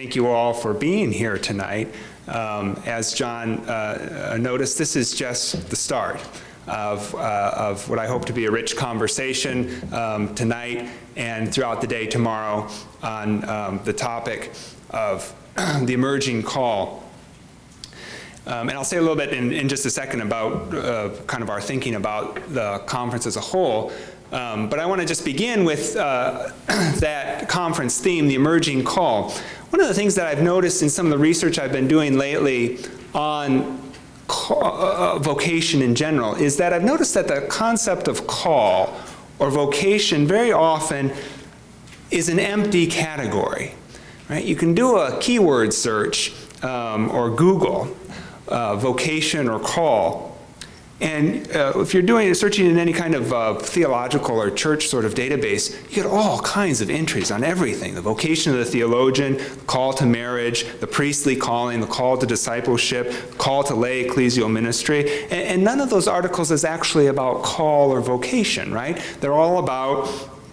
thank you all for being here tonight. As John noticed, this is just the start of what I hope to be a rich conversation tonight and throughout the day tomorrow on the topic of the emerging call. And I'll say a little bit in just a second about kind of our thinking about the conference as a whole. But I want to just begin with that conference theme, the emerging call. One of the things that I've noticed in some of the research I've been doing lately on vocation in general is that I've noticed that the concept of call or vocation very often is an empty category. Right? You can do a keyword search or Google vocation or call. And if you're searching in any kind of theological or church sort of database, you get all kinds of entries on everything. The vocation of the theologian, the call to marriage, the priestly calling, the call to discipleship, call to lay ecclesial ministry. And none of those articles is actually about call or vocation, right? They're all about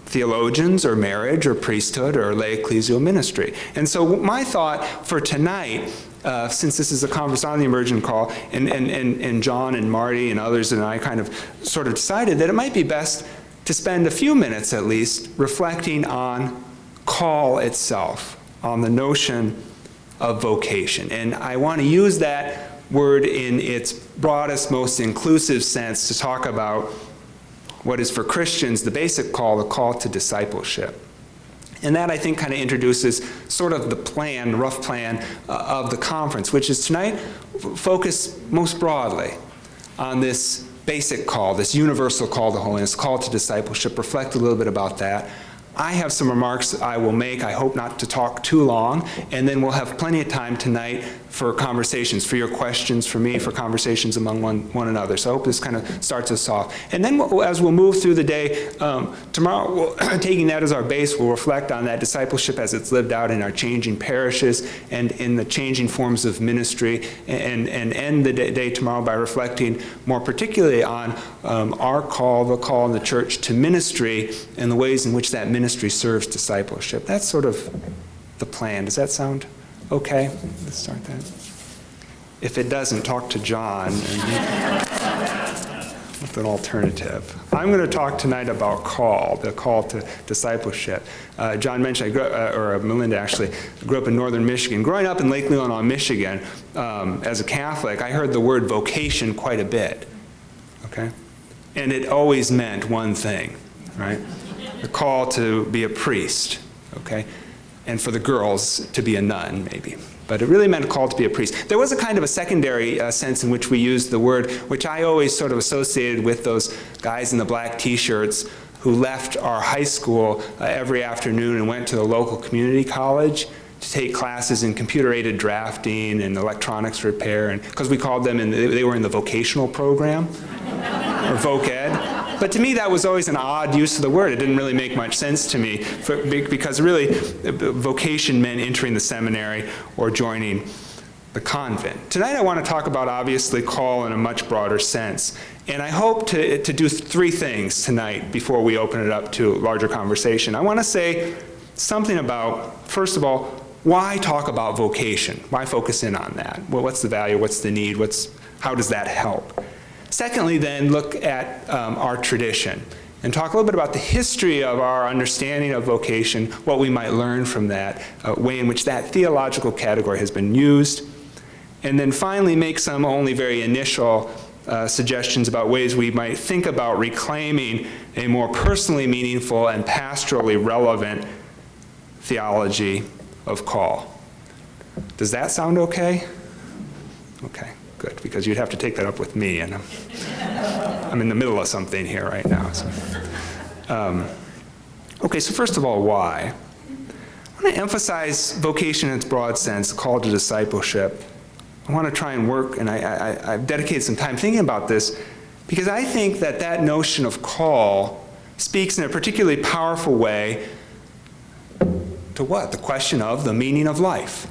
theologians or marriage or priesthood or lay ecclesial ministry. And so my thought for tonight, since this is a conference on the emergent call, and John and Marty and others and I kind of sort of decided that it might be best to spend a few minutes at least reflecting on call itself, on the notion of vocation. And I want to use that word in its broadest, most inclusive sense to talk about what is for Christians the basic call, the call to discipleship. And that, I think, kind of introduces sort of the plan, rough plan of the conference, which is tonight focus most broadly on this basic call, this universal call to holiness, call to discipleship, reflect a little bit about that. I have some remarks I will make. I hope not to talk too long, and then we'll have plenty of time tonight for conversations, for your questions, for me, for conversations among one another. So I hope this kind of starts us off. And then as we'll move through the day, tomorrow, taking that as our base, we'll reflect on that discipleship as it's lived out in our changing parishes and in the changing forms of ministry, and end the day tomorrow by reflecting more particularly on our call, the call in the church to ministry, and the ways in which that ministry serves discipleship. That's sort of the plan. Does that sound okay? Let's start that. If it doesn't, talk to John with an alternative. I'm going to talk tonight about call, the call to discipleship. John mentioned, Melinda actually, grew up in northern Michigan. Growing up in Lake Leelanau, Michigan, as a Catholic, I heard the word vocation quite a bit. Okay? And it always meant one thing, right? The call to be a priest, okay? And for the girls to be a nun, maybe. But it really meant a call to be a priest. There was a kind of a secondary sense in which we used the word, which I always sort of associated with those guys in the black t-shirts who left our high school every afternoon and went to the local community college to take classes in computer-aided drafting and electronics repair, and because we called them, they were in the vocational program, or voc ed. But to me, that was always an odd use of the word. It didn't really make much sense to me, because really, vocation meant entering the seminary or joining the convent. Tonight, I want to talk about, obviously, call in a much broader sense. And I hope to do three things tonight before we open it up to larger conversation. I want to say something about, first of all, why talk about vocation? Why focus in on that? Well, what's the value? What's the need? How does that help? Secondly, then, look at our tradition and talk a little bit about the history of our understanding of vocation, what we might learn from that, way in which that theological category has been used. And then finally, make some only very initial suggestions about ways we might think about reclaiming a more personally meaningful and pastorally relevant theology of call. Does that sound okay? Okay. Good, because you'd have to take that up with me, and I'm in the middle of something here right now. So. Okay, so first of all, why? I want to emphasize vocation in its broad sense, call to discipleship. I want to try and work, and I've dedicated some time thinking about this, because I think that notion of call speaks in a particularly powerful way to what? The question of the meaning of life,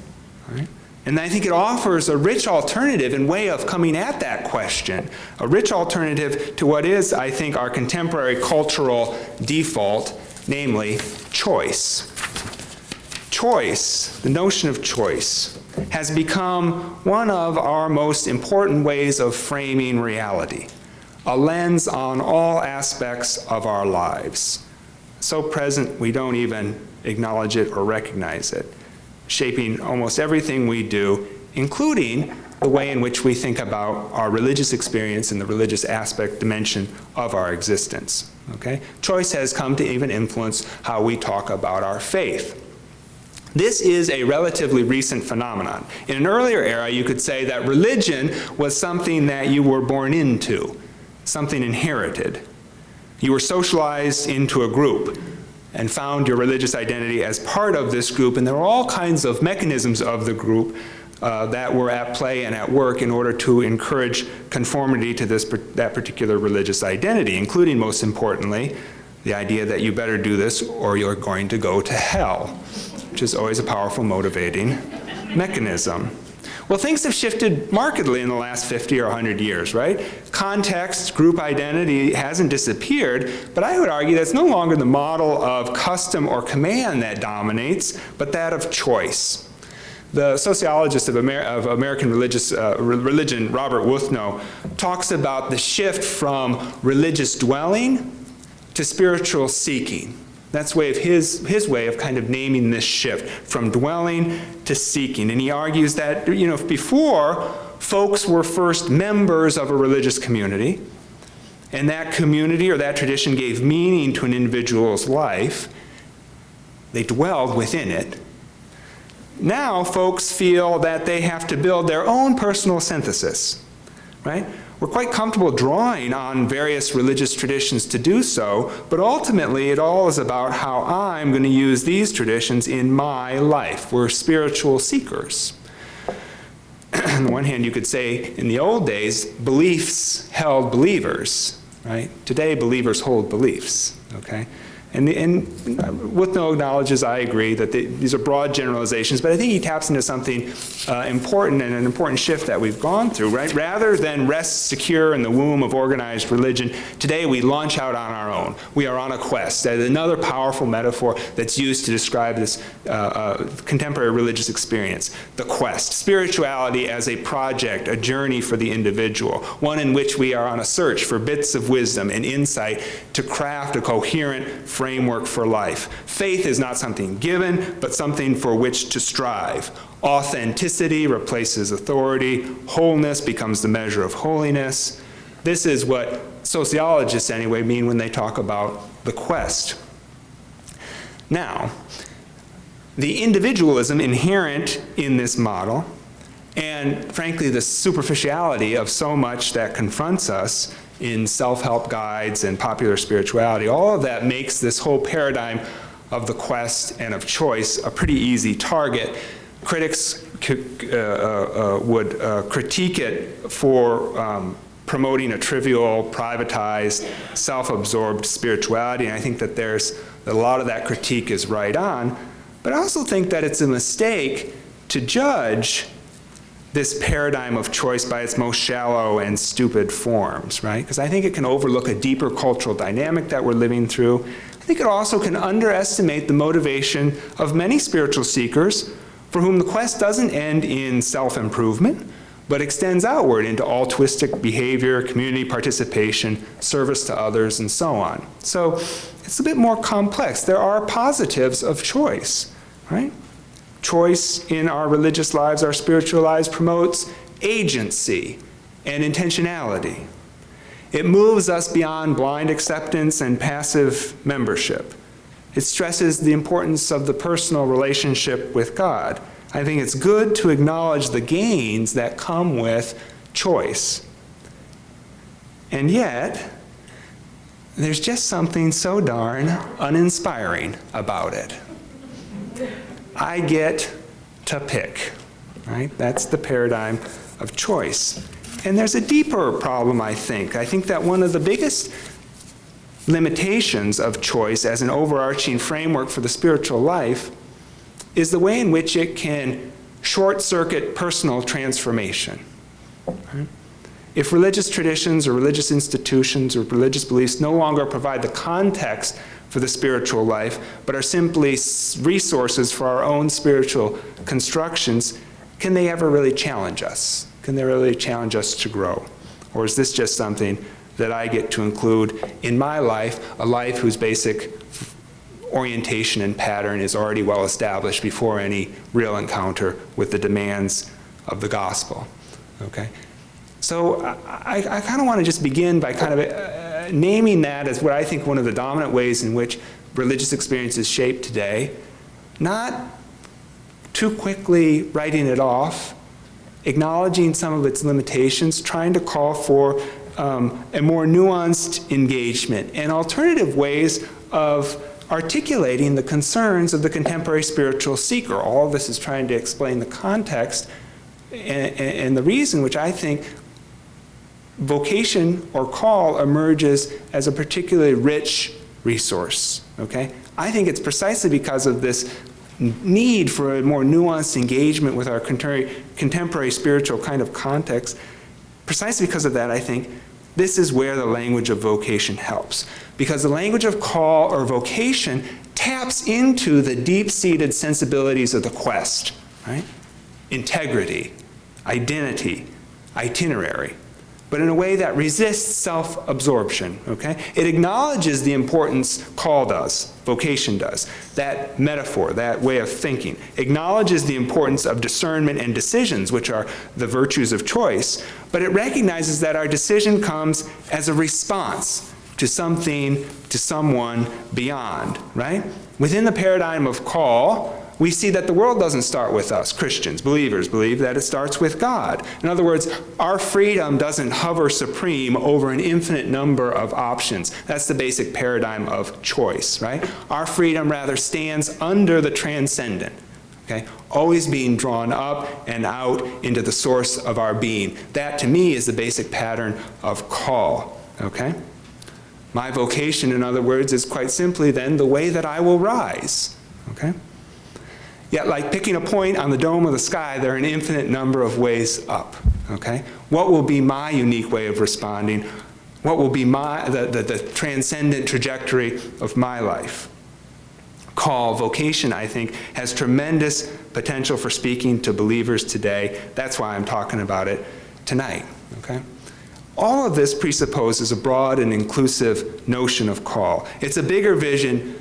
right? And I think it offers a rich alternative and way of coming at that question, a rich alternative to what is, I think, our contemporary cultural default, namely choice. Choice, the notion of choice, has become one of our most important ways of framing reality, a lens on all aspects of our lives. So present we don't even acknowledge it or recognize it, shaping almost everything we do, including the way in which we think about our religious experience and the religious aspect dimension of our existence. Okay? Choice has come to even influence how we talk about our faith. This is a relatively recent phenomenon. In an earlier era, you could say that religion was something that you were born into, something inherited. You were socialized into a group and found your religious identity as part of this group, and there were all kinds of mechanisms of the group that were at play and at work in order to encourage conformity to that particular religious identity, including, most importantly, the idea that you better do this or you're going to go to hell, which is always a powerful motivating mechanism. Well, things have shifted markedly in the last 50 or 100 years, right? Context, group identity hasn't disappeared, but I would argue that's no longer the model of custom or command that dominates, but that of choice. The sociologist of American religion, Robert Wuthnow, talks about the shift from religious dwelling to spiritual seeking. That's his way of kind of naming this shift from dwelling to seeking. And he argues that, before, folks were first members of a religious community, and that community or that tradition gave meaning to an individual's life. They dwelled within it. Now folks feel that they have to build their own personal synthesis, right? We're quite comfortable drawing on various religious traditions to do so, but ultimately it all is about how I'm going to use these traditions in my life. We're spiritual seekers. On the one hand, you could say in the old days, beliefs held believers, right? Today, believers hold beliefs, okay? And Wuthnow acknowledges, I agree, that these are broad generalizations, but I think he taps into something important and an important shift that we've gone through, right? Rather than rest secure in the womb of organized religion, today we launch out on our own. We are on a quest. That is another powerful metaphor that's used to describe this contemporary religious experience, the quest. Spirituality as a project, a journey for the individual, one in which we are on a search for bits of wisdom and insight to craft a coherent framework for life. Faith is not something given, but something for which to strive. Authenticity replaces authority. Wholeness becomes the measure of holiness. This is what sociologists, anyway, mean when they talk about the quest. Now, the individualism inherent in this model, and frankly, the superficiality of so much that confronts us in self-help guides and popular spirituality, all of that makes this whole paradigm of the quest and of choice a pretty easy target. Critics would critique it for promoting a trivial, privatized, self-absorbed spirituality, and I think that a lot of that critique is right on, but I also think that it's a mistake to judge this paradigm of choice by its most shallow and stupid forms, right? Because I think it can overlook a deeper cultural dynamic that we're living through. I think it also can underestimate the motivation of many spiritual seekers for whom the quest doesn't end in self-improvement, but extends outward into altruistic behavior, community participation, service to others, and so on. So it's a bit more complex. There are positives of choice, right? Choice in our religious lives, our spiritual lives, promotes agency and intentionality. It moves us beyond blind acceptance and passive membership. It stresses the importance of the personal relationship with God. I think it's good to acknowledge the gains that come with choice. And yet, there's just something so darn uninspiring about it. I get to pick, right? That's the paradigm of choice. And there's a deeper problem, I think. I think that one of the biggest limitations of choice as an overarching framework for the spiritual life is the way in which it can short-circuit personal transformation. Right? If religious traditions or religious institutions or religious beliefs no longer provide the context for the spiritual life, but are simply resources for our own spiritual constructions, can they ever really challenge us? Can they really challenge us to grow? Or is this just something that I get to include in my life, a life whose basic orientation and pattern is already well established before any real encounter with the demands of the gospel? Okay? So I kind of want to just begin by kind of naming that as what I think one of the dominant ways in which religious experience is shaped today, not too quickly writing it off, acknowledging some of its limitations, trying to call for a more nuanced engagement and alternative ways of articulating the concerns of the contemporary spiritual seeker. All of this is trying to explain the context and the reason which I think vocation or call emerges as a particularly rich resource, okay? I think it's precisely because of this need for a more nuanced engagement with our contemporary spiritual kind of context. Precisely because of that, I think this is where the language of vocation helps. Because the language of call or vocation taps into the deep-seated sensibilities of the quest, right? Integrity, identity, itinerary, but in a way that resists self-absorption, okay? It acknowledges the importance call does, vocation does, that metaphor, that way of thinking, acknowledges the importance of discernment and decisions, which are the virtues of choice, but it recognizes that our decision comes as a response to something, to someone beyond, right? Within the paradigm of call, we see that the world doesn't start with us. Christians, believers, believe that it starts with God. In other words, our freedom doesn't hover supreme over an infinite number of options. That's the basic paradigm of choice, right? Our freedom rather stands under the transcendent, okay? Always being drawn up and out into the source of our being. That, to me, is the basic pattern of call, okay? My vocation, in other words, is quite simply then the way that I will rise, okay? Yet, like picking a point on the dome of the sky, there are an infinite number of ways up, okay? What will be my unique way of responding? What will be the transcendent trajectory of my life? Call, vocation, I think, has tremendous potential for speaking to believers today. That's why I'm talking about it tonight, okay? All of this presupposes a broad and inclusive notion of call. It's a bigger vision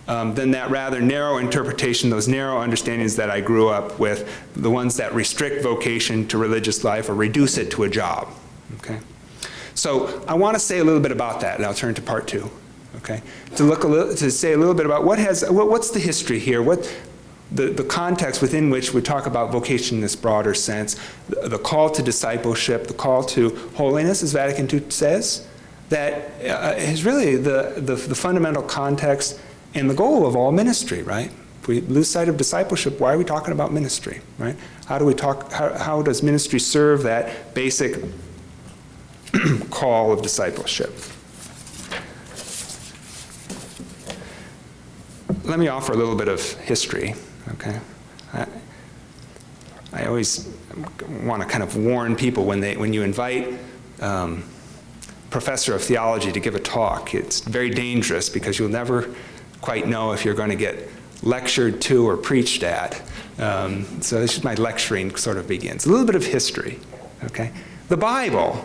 than that rather narrow interpretation, those narrow understandings that I grew up with, the ones that restrict vocation to religious life or reduce it to a job, okay? So I want to say a little bit about that, and I'll turn to part two, okay? To say a little bit about what's the history here, what the context within which we talk about vocation in this broader sense, the call to discipleship, the call to holiness, as Vatican II says, that is really the fundamental context and the goal of all ministry, right? If we lose sight of discipleship, why are we talking about ministry, right? How does ministry serve that basic call of discipleship? Let me offer a little bit of history, okay? I always want to kind of warn people when you invite professor of theology to give a talk, it's very dangerous because you'll never quite know if you're going to get lectured to or preached at. So this is my lecturing sort of begins. A little bit of history, okay? The Bible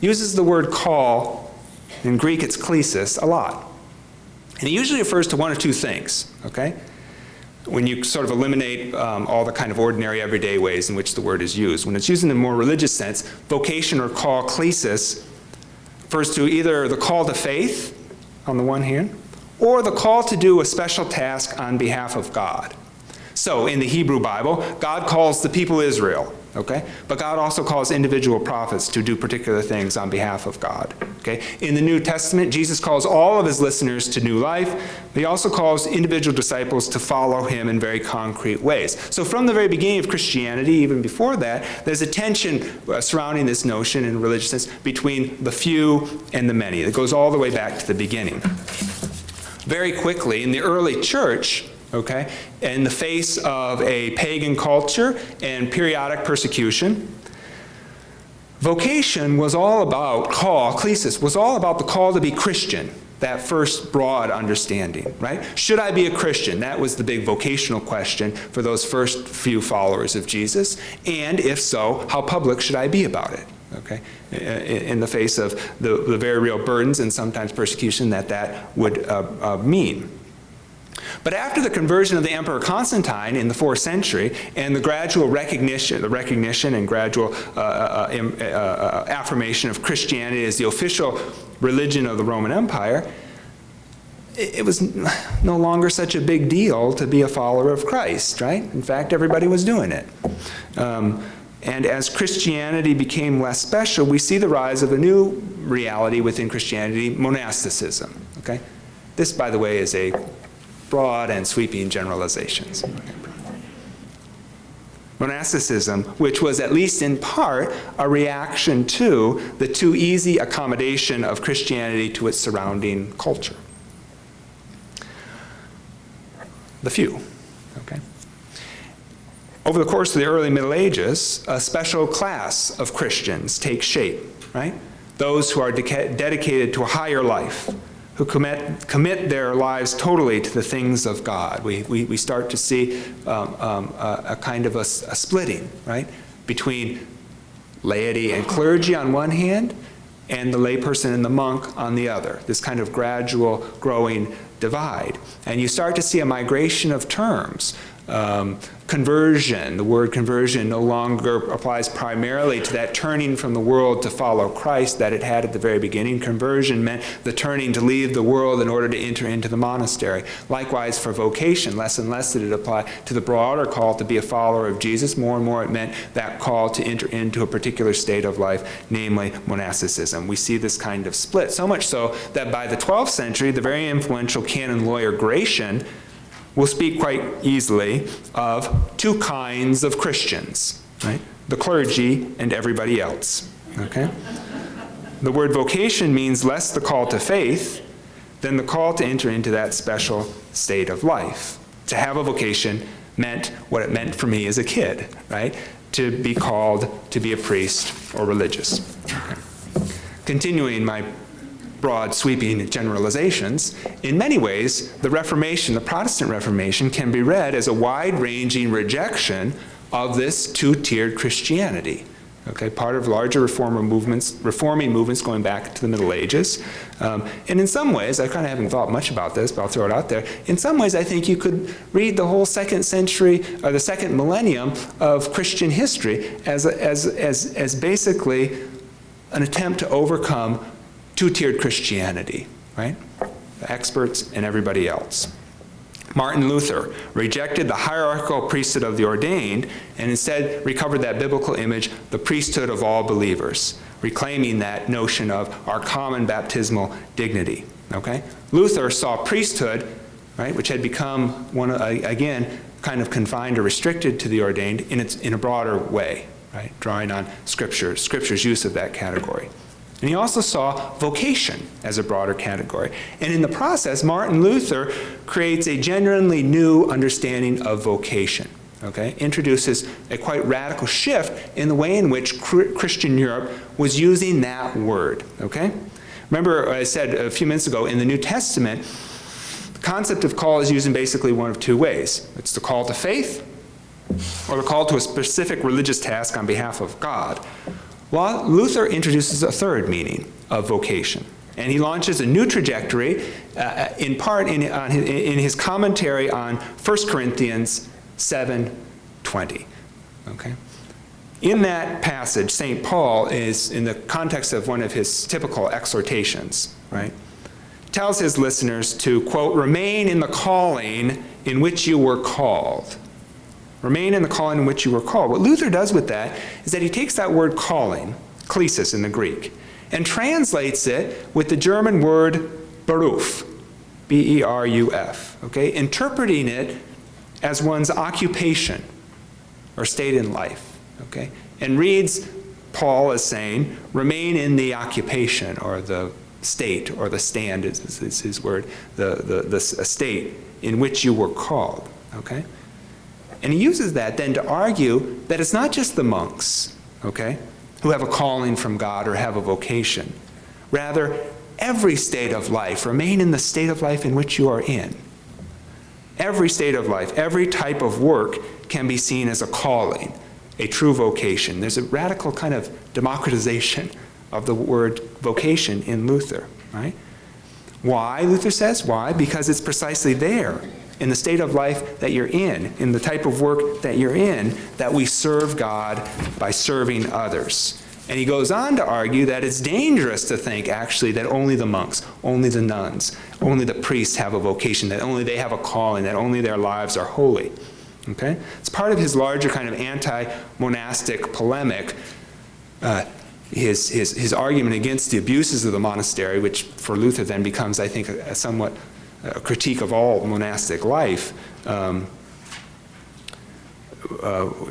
uses the word call, in Greek it's klesis, a lot. And it usually refers to one or two things, okay? When you sort of eliminate all the kind of ordinary everyday ways in which the word is used. When it's used in a more religious sense, vocation or call, klesis, refers to either the call to faith on the one hand, or the call to do a special task on behalf of God. So in the Hebrew Bible, God calls the people Israel, okay? But God also calls individual prophets to do particular things on behalf of God, okay? In the New Testament, Jesus calls all of his listeners to new life. He also calls individual disciples to follow him in very concrete ways. So from the very beginning of Christianity, even before that, there's a tension surrounding this notion in a religious sense between the few and the many. It goes all the way back to the beginning. Very quickly, in the early church, okay, in the face of a pagan culture and periodic persecution, vocation was all about, klesis, was all about the call to be Christian, that first broad understanding, right? Should I be a Christian? That was the big vocational question for those first few followers of Jesus. And if so, how public should I be about it? Okay, in the face of the very real burdens and sometimes persecution that would mean. But after the conversion of the Emperor Constantine in the 4th century and the gradual recognition and gradual affirmation of Christianity as the official religion of the Roman Empire, it was no longer such a big deal to be a follower of Christ, right? In fact, everybody was doing it. And as Christianity became less special, we see the rise of a new reality within Christianity, monasticism. Okay? This, by the way, is a broad and sweeping generalizations. Monasticism, which was at least in part a reaction to the too easy accommodation of Christianity to its surrounding culture. The few. Okay? Over the course of the early Middle Ages, a special class of Christians takes shape, right? Those who are dedicated to a higher life, who commit their lives totally to the things of God. We start to see a kind of a splitting, right, between laity and clergy on one hand, and the layperson and the monk on the other. This kind of gradual growing divide. And you start to see a migration of terms. Conversion, the word conversion no longer applies primarily to that turning from the world to follow Christ that it had at the very beginning. Conversion meant the turning to leave the world in order to enter into the monastery. Likewise for vocation, less and less did it apply to the broader call to be a follower of Jesus. More and more it meant that call to enter into a particular state of life, namely monasticism. We see this kind of split, so much so that by the 12th century, the very influential canon lawyer Gratian will speak quite easily of two kinds of Christians, right? The clergy and everybody else, okay? The word vocation means less the call to faith than the call to enter into that special state of life. To have a vocation meant what it meant for me as a kid, right? To be called to be a priest or religious. Okay. Continuing my broad, sweeping generalizations, in many ways, the Reformation, the Protestant Reformation, can be read as a wide-ranging rejection of this two-tiered Christianity. Okay, part of larger reforming movements going back to the Middle Ages. And in some ways, I kind of haven't thought much about this, but I'll throw it out there. In some ways, I think you could read the whole 2nd century, or the 2nd millennium of Christian history as basically an attempt to overcome two-tiered Christianity, right? The experts and everybody else. Martin Luther rejected the hierarchical priesthood of the ordained and instead recovered that biblical image, the priesthood of all believers, reclaiming that notion of our common baptismal dignity, okay? Luther saw priesthood, right, which had become again, kind of confined or restricted to the ordained in a broader way, right? Drawing on Scripture's use of that category. And he also saw vocation as a broader category. And in the process, Martin Luther creates a genuinely new understanding of vocation, okay? Introduces a quite radical shift in the way in which Christian Europe was using that word, okay? Remember, I said a few minutes ago, in the New Testament, the concept of call is used in basically one of two ways. It's the call to faith, or the call to a specific religious task on behalf of God. Well, Luther introduces a third meaning of vocation, and he launches a new trajectory, in part in his commentary on 1 Corinthians 7:20. Okay? In that passage, St. Paul is, in the context of one of his typical exhortations, right, tells his listeners to, quote, remain in the calling in which you were called. Remain in the calling in which you were called. What Luther does with that is that he takes that word calling, klesis in the Greek, and translates it with the German word beruf, B-E-R-U-F, okay, interpreting it as one's occupation or state in life, okay, and reads Paul as saying, remain in the occupation or the state or the stand is his word, the state in which you were called, okay? And he uses that then to argue that it's not just the monks, okay, who have a calling from God or have a vocation. Rather, every state of life. Remain in the state of life in which you are in. Every state of life, every type of work can be seen as a calling, a true vocation. There's a radical kind of democratization of the word vocation in Luther, right? Why, Luther says? Why? Because it's precisely there, in the state of life that you're in the type of work that you're in, that we serve God by serving others. And he goes on to argue that it's dangerous to think, actually, that only the monks, only the nuns, only the priests have a vocation, that only they have a calling, that only their lives are holy. Okay? It's part of his larger kind of anti-monastic polemic, his argument against the abuses of the monastery, which for Luther then becomes, I think, a somewhat a critique of all monastic life.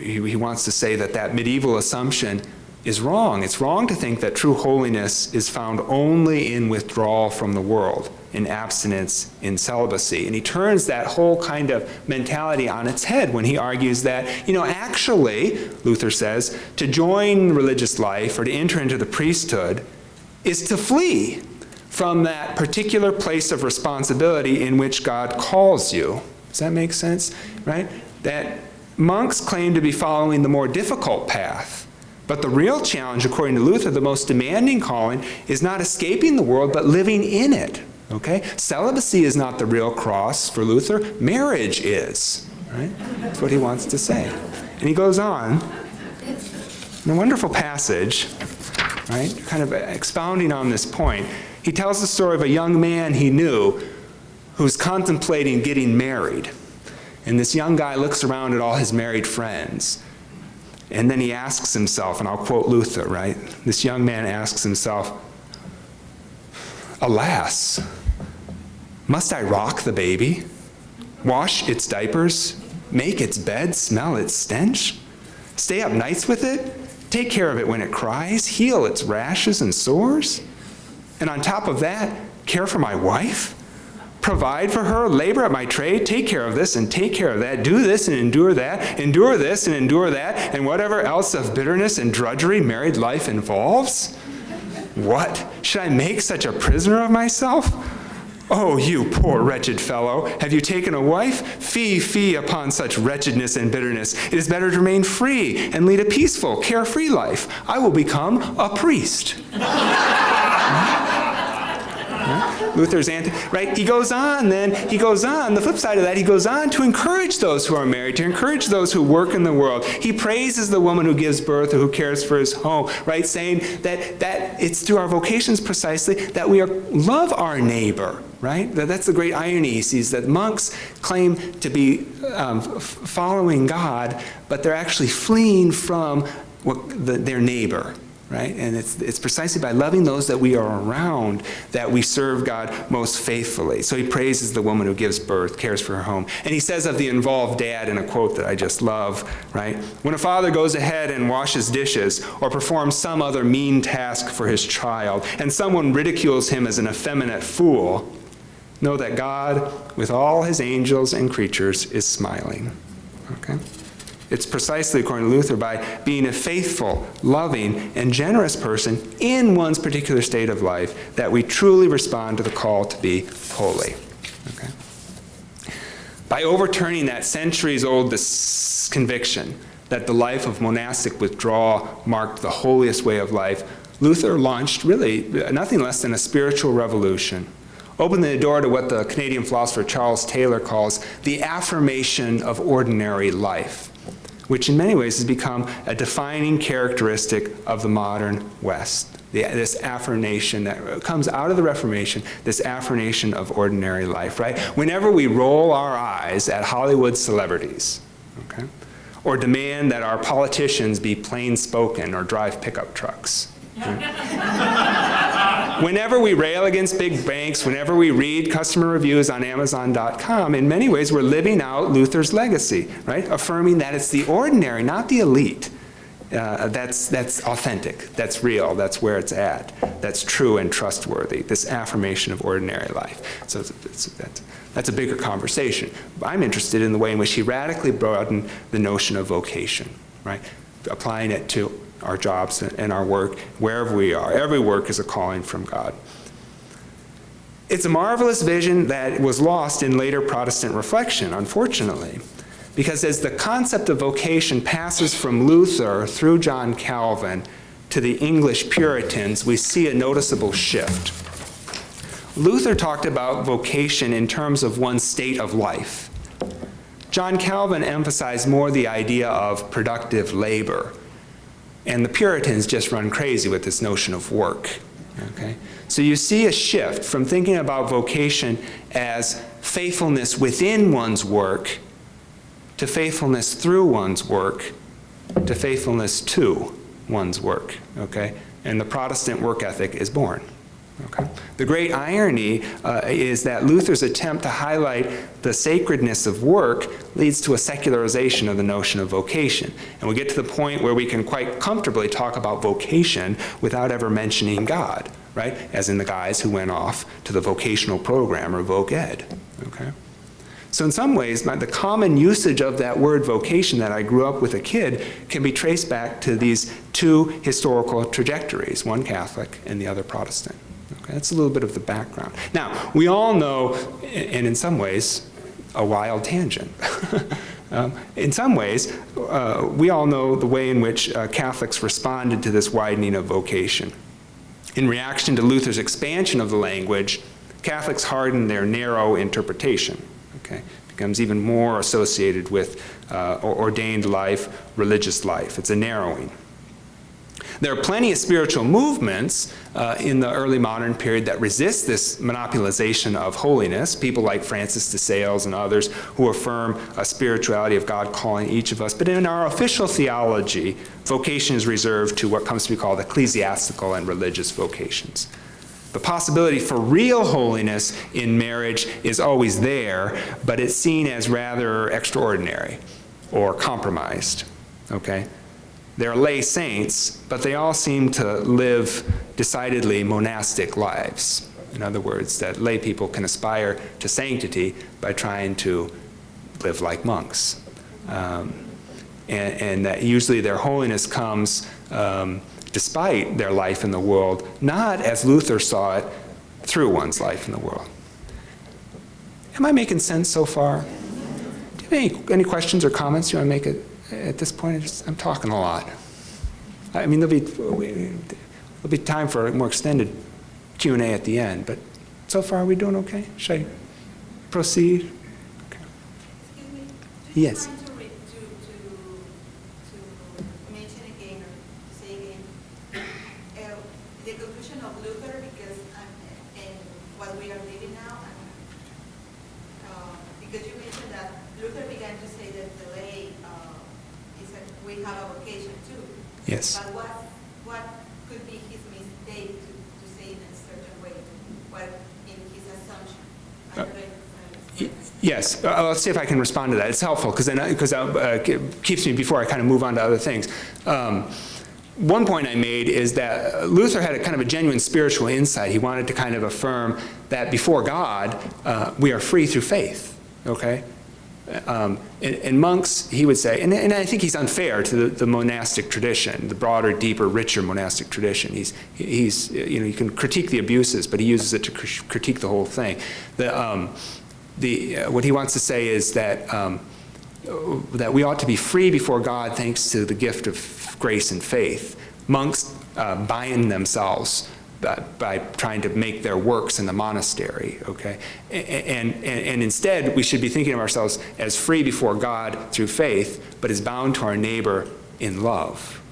He wants to say that medieval assumption is wrong. It's wrong to think that true holiness is found only in withdrawal from the world, in abstinence, in celibacy. And he turns that whole kind of mentality on its head when he argues that, actually, Luther says, to join religious life or to enter into the priesthood is to flee from that particular place of responsibility in which God calls you. Does that make sense? Right? That monks claim to be following the more difficult path. But the real challenge, according to Luther, the most demanding calling, is not escaping the world, but living in it. Okay? Celibacy is not the real cross for Luther. Marriage is. Right? That's what he wants to say. And he goes on in a wonderful passage, right, kind of expounding on this point. He tells the story of a young man he knew who's contemplating getting married. And this young guy looks around at all his married friends. And then he asks himself, and I'll quote Luther, right? This young man asks himself, "Alas, must I rock the baby, wash its diapers, make its bed, smell its stench, stay up nights with it, take care of it when it cries, heal its rashes and sores? And on top of that, care for my wife? Provide for her, labor at my trade, take care of this and take care of that, do this and endure that, endure this and endure that, and whatever else of bitterness and drudgery married life involves? What? Should I make such a prisoner of myself? Oh, you poor wretched fellow, have you taken a wife? Fie, fie upon such wretchedness and bitterness. It is better to remain free and lead a peaceful, carefree life. I will become a priest." Luther's right? He goes on, the flip side of that, he goes on to encourage those who are married, to encourage those who work in the world. He praises the woman who gives birth or who cares for his home, right? Saying that it's through our vocations precisely that we love our neighbor, right? That's the great irony he sees, that monks claim to be following God, but they're actually fleeing from their neighbor. Right? And it's precisely by loving those that we are around that we serve God most faithfully. So he praises the woman who gives birth, cares for her home. And he says of the involved dad in a quote that I just love, right? "When a father goes ahead and washes dishes or performs some other mean task for his child, and someone ridicules him as an effeminate fool, know that God, with all his angels and creatures, is smiling." Okay? It's precisely, according to Luther, by being a faithful, loving, and generous person in one's particular state of life that we truly respond to the call to be holy. Okay? By overturning that centuries-old conviction that the life of monastic withdrawal marked the holiest way of life, Luther launched really nothing less than a spiritual revolution, opening the door to what the Canadian philosopher Charles Taylor calls the affirmation of ordinary life, which in many ways has become a defining characteristic of the modern West. This affirmation that comes out of the Reformation, this affirmation of ordinary life, right? Whenever we roll our eyes at Hollywood celebrities, okay, or demand that our politicians be plain-spoken or drive pickup trucks, whenever we rail against big banks, whenever we read customer reviews on Amazon.com, in many ways we're living out Luther's legacy, right? Affirming that it's the ordinary, not the elite. That's authentic, that's real, that's where it's at, that's true and trustworthy, this affirmation of ordinary life. So that's a bigger conversation. I'm interested in the way in which he radically broadened the notion of vocation, right? Applying it to our jobs and our work, wherever we are. Every work is a calling from God. It's a marvelous vision that was lost in later Protestant reflection, unfortunately, because as the concept of vocation passes from Luther through John Calvin to the English Puritans, we see a noticeable shift. Luther talked about vocation in terms of one's state of life. John Calvin emphasized more the idea of productive labor, and the Puritans just run crazy with this notion of work. Okay? So you see a shift from thinking about vocation as faithfulness within one's work to faithfulness through one's work to faithfulness to one's work. Okay? And the Protestant work ethic is born. Okay. The great irony is that Luther's attempt to highlight the sacredness of work leads to a secularization of the notion of vocation. And we get to the point where we can quite comfortably talk about vocation without ever mentioning God, right? As in the guys who went off to the vocational program or voc ed. Okay. So in some ways, the common usage of that word vocation that I grew up with a kid can be traced back to these two historical trajectories, one Catholic and the other Protestant. Okay, that's a little bit of the background. Now, we all know, and in some ways, a wild tangent. In some ways, we all know the way in which Catholics responded to this widening of vocation. In reaction to Luther's expansion of the language, Catholics hardened their narrow interpretation. Okay, it becomes even more associated with ordained life, religious life. It's a narrowing. There are plenty of spiritual movements in the early modern period that resist this monopolization of holiness, people like Francis de Sales and others who affirm a spirituality of God calling each of us. But in our official theology, vocation is reserved to what comes to be called ecclesiastical and religious vocations. The possibility for real holiness in marriage is always there, but it's seen as rather extraordinary or compromised, okay? They're lay saints, but they all seem to live decidedly monastic lives. In other words, that lay people can aspire to sanctity by trying to live like monks. And that usually their holiness comes despite their life in the world, not as Luther saw it, through one's life in the world. Am I making sense so far? Do you have any questions or comments you want to make at this point? I'm talking a lot. I mean, there'll be time for a more extended Q&A at the end, but so far, are we doing okay? Should I proceed? Okay. Excuse me. Yes. To mention again or to say again the conclusion of Luther, because and what we are living now, because you mentioned that Luther began to say that the lay we have a vocation too. Yes. But what could be his mistake to say in a certain way? What in his assumption? I don't know if I understand. Yes. Let's see if I can respond to that. It's helpful because it keeps me before I kind of move on to other things. One point I made is that Luther had a kind of a genuine spiritual insight. He wanted to kind of affirm that before God, we are free through faith. Okay. And monks, he would say, and I think he's unfair to the monastic tradition, the broader, deeper, richer monastic tradition. He's you can critique the abuses, but he uses it to critique the whole thing. What he wants to say is that that we ought to be free before God thanks to the gift of grace and faith. Monks bind themselves by trying to make their works in the monastery, okay? And instead, we should be thinking of ourselves as free before God through faith, but as bound to our neighbor in love,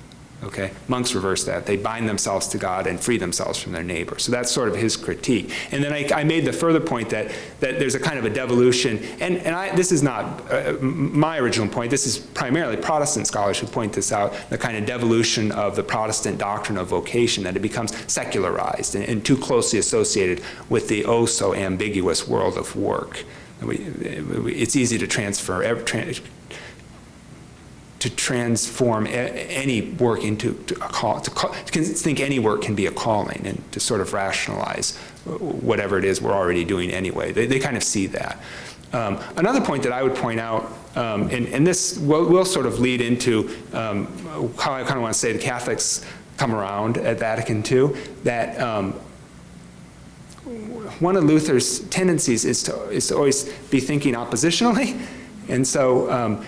okay? Monks reverse that. They bind themselves to God and free themselves from their neighbor. So that's sort of his critique. And then I made the further point that there's a kind of a devolution, and this is not my original point. This is primarily Protestant scholars who point this out, the kind of devolution of the Protestant doctrine of vocation, that it becomes secularized and too closely associated with the oh so ambiguous world of work. It's easy to transform any work into a call, to think any work can be a calling, and to sort of rationalize whatever it is we're already doing anyway. They kind of see that. Another point that I would point out, and this will sort of lead into how I kind of want to say the Catholics come around at Vatican II, that one of Luther's tendencies is to always be thinking oppositionally. And so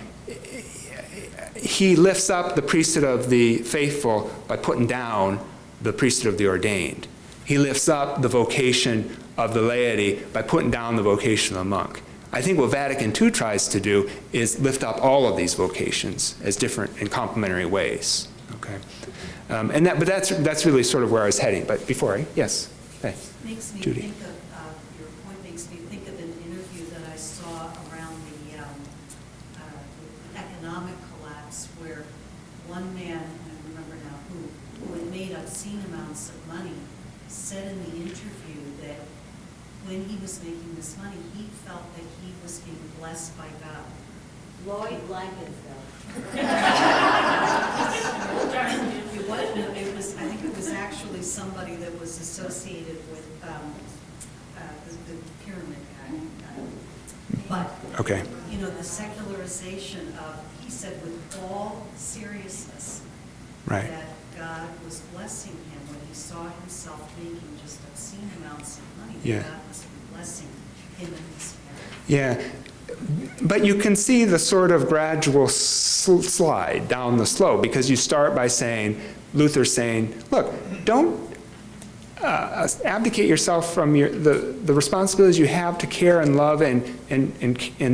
he lifts up the priesthood of the faithful by putting down the priesthood of the ordained. He lifts up the vocation of the laity by putting down the vocation of the monk. I think what Vatican II tries to do is lift up all of these vocations as different and complementary ways. Okay, but that's really sort of where I was heading. But before yes, hey, makes me Judy. think of your point. Makes me think of an interview that I saw around the economic collapse, where one man, I don't remember now who had made obscene amounts of money, said in the interview that when he was making this money, he felt that he was being blessed by God. Lloyd Blankenfeld. I think it was actually somebody that was associated with the pyramid guy. But, Okay. you know, the secularization of, he said with all seriousness, Right. that God was blessing him when he saw himself making just obscene amounts of money. Yeah. God must be blessing him and his family. Yeah, but you can see the sort of gradual slide down the slope, because you start by saying, Luther's saying, look, don't abdicate yourself from the responsibilities you have to care and love and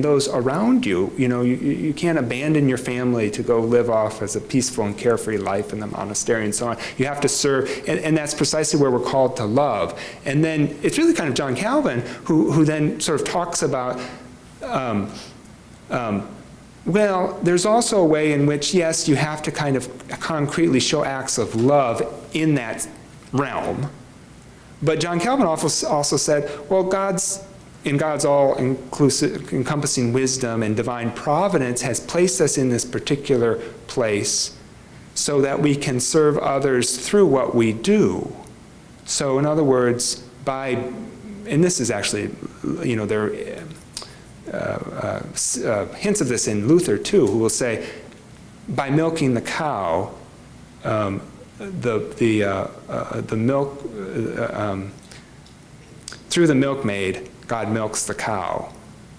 those around you. You know, you can't abandon your family to go live off as a peaceful and carefree life in the monastery and so on. You have to serve, and that's precisely where we're called to love. And then it's really kind of John Calvin who then sort of talks about, well, there's also a way in which, yes, you have to kind of concretely show acts of love in that realm. But John Calvin also said, well, in God's all-inclusive, encompassing wisdom and divine providence has placed us in this particular place so that we can serve others through what we do. So in other words, and this is actually, you know, there are hints of this in Luther too, who will say, by milking the cow, the milk, through the milkmaid, God milks the cow,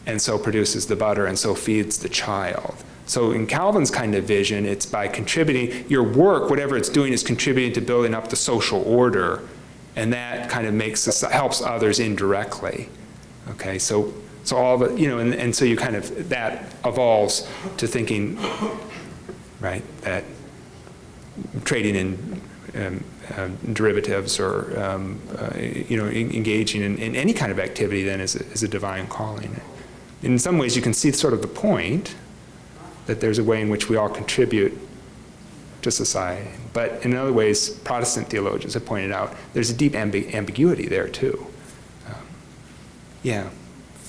and so produces the butter, and so feeds the child. So in Calvin's kind of vision, it's by contributing, your work, whatever it's doing, is contributing to building up the social order, and that kind of helps others indirectly. Okay, so all the, you know, and so you kind of, that evolves to thinking, right, that trading in derivatives or, you know, engaging in any kind of activity then is a divine calling. In some ways you can see sort of the point that there's a way in which we all contribute to society. But in other ways, Protestant theologians have pointed out there's a deep ambiguity there too. Yeah.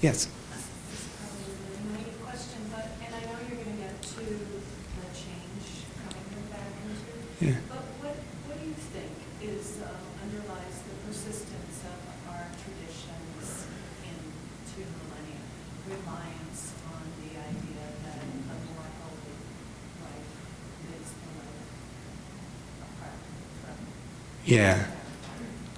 Yes? This is probably a really naive question, but, and I know you're going to get to the change coming back into, Yeah. but what do you think underlies the persistence of our traditions into millennia? Reliance on the idea that a more holy life is the life apart from. Yeah.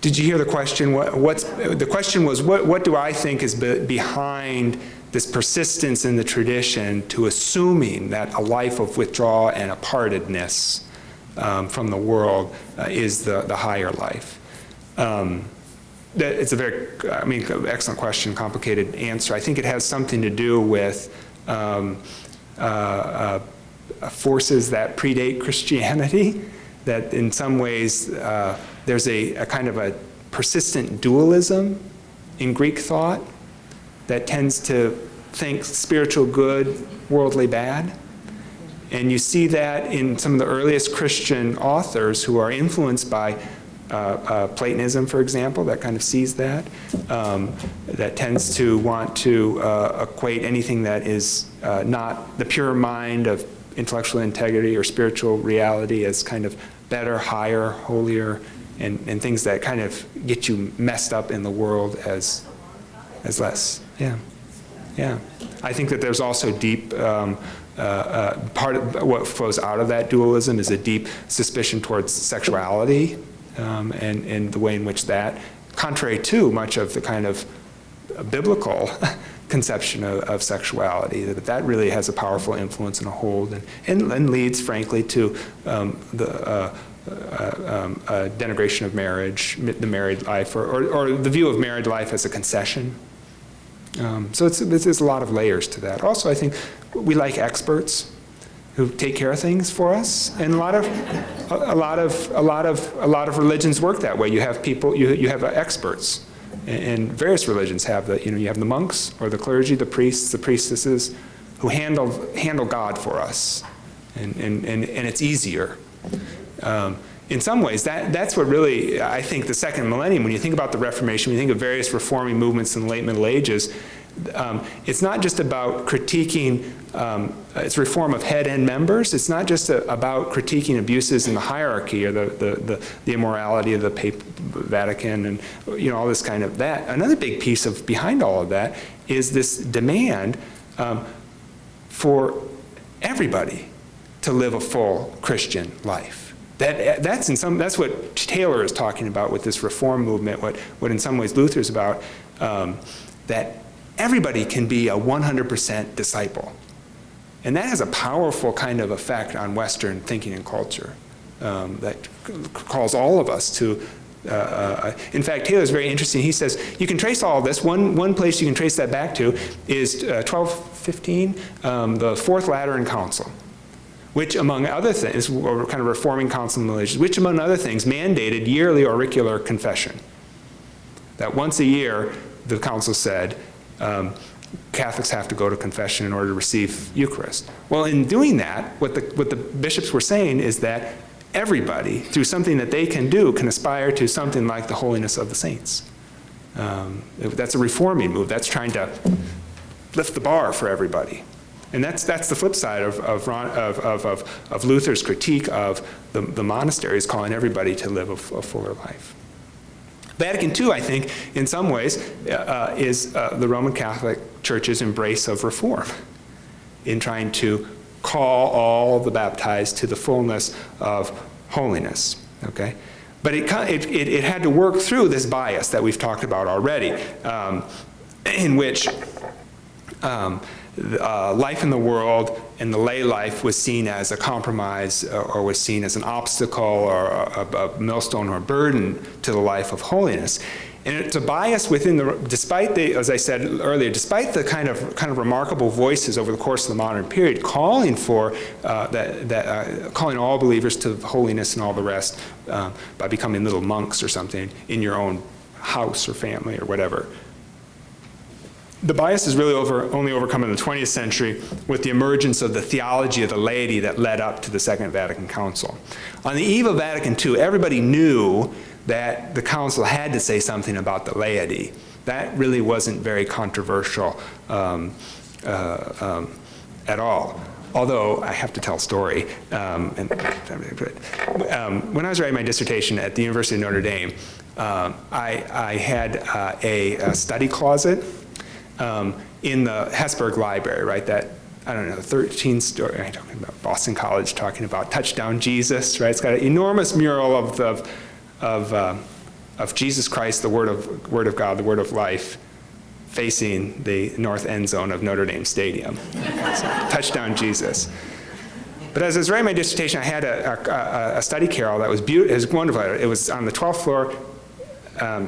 Did you hear the question? The question was, what do I think is behind this persistence in the tradition to assuming that a life of withdrawal and apartedness from the world is the higher life? It's a very, excellent question, complicated answer. I think it has something to do with forces that predate Christianity, that in some ways there's a kind of a persistent dualism in Greek thought that tends to think spiritual good, worldly bad. And you see that in some of the earliest Christian authors who are influenced by Platonism, for example, that kind of sees that, that tends to want to equate anything that is not the pure mind of intellectual integrity or spiritual reality as kind of better, higher, holier, and things that kind of get you messed up in the world as less. Yeah. Yeah. I think that there's also deep, part of what flows out of that dualism is a deep suspicion towards sexuality and the way in which that contrary to much of the kind of biblical conception of sexuality, that really has a powerful influence and a hold, and leads, frankly, to the denigration of marriage, the married life, or the view of married life as a concession. So there's a lot of layers to that. Also, I think we like experts who take care of things for us, and a lot of religions work that way. You have people, you have experts. And various religions have you have the monks or the clergy, the priests, the priestesses, who handle God for us, and it's easier. In some ways, that's what really, I think, the second millennium, when you think about the Reformation, when you think of various reforming movements in the late Middle Ages, it's not just about critiquing, it's reform of head and members. It's not just about critiquing abuses in the hierarchy or the immorality of the Vatican and all this kind of that. Another big piece behind all of that is this demand for everybody to live a full Christian life. That's what Taylor is talking about with this reform movement. What in some ways Luther is about, that everybody can be a 100% disciple. And that has a powerful kind of effect on Western thinking and culture that calls all of us to, in fact, Taylor's very interesting. He says, you can trace all of this. One place you can trace that back to is 1215, the Fourth Lateran Council, which among other things, or kind of reforming council in religion, which among other things mandated yearly auricular confession. That once a year, the council said, Catholics have to go to confession in order to receive Eucharist. Well, in doing that, what the bishops were saying is that everybody, through something that they can do, can aspire to something like the holiness of the saints. That's a reforming move. That's trying to lift the bar for everybody. And that's the flip side of Luther's critique of the monasteries, calling everybody to live a fuller life. Vatican II, I think, in some ways, is the Roman Catholic Church's embrace of reform in trying to call all the baptized to the fullness of holiness. Okay, but it had to work through this bias that we've talked about already, in which life in the world and the lay life was seen as a compromise, or was seen as an obstacle or a millstone or a burden to the life of holiness. And it's a bias within despite as I said earlier, despite the kind of remarkable voices over the course of the modern period calling for calling all believers to holiness and all the rest by becoming little monks or something in your own house or family or whatever. The bias is really only overcome in the 20th century with the emergence of the theology of the laity that led up to the Second Vatican Council. On the eve of Vatican II, everybody knew that the council had to say something about the laity. That really wasn't very controversial at all. Although, I have to tell a story. When I was writing my dissertation at the University of Notre Dame, I had a study closet in the Hahnenberg Library, right? That, I don't know, 13-story, I'm talking about Boston College, talking about Touchdown Jesus, right? It's got an enormous mural of Jesus Christ, the Word of God, the Word of life, facing the north end zone of Notre Dame Stadium. So, Touchdown Jesus. But as I was writing my dissertation, I had a study carrel that was beautiful. It was wonderful. It was on the 12th floor,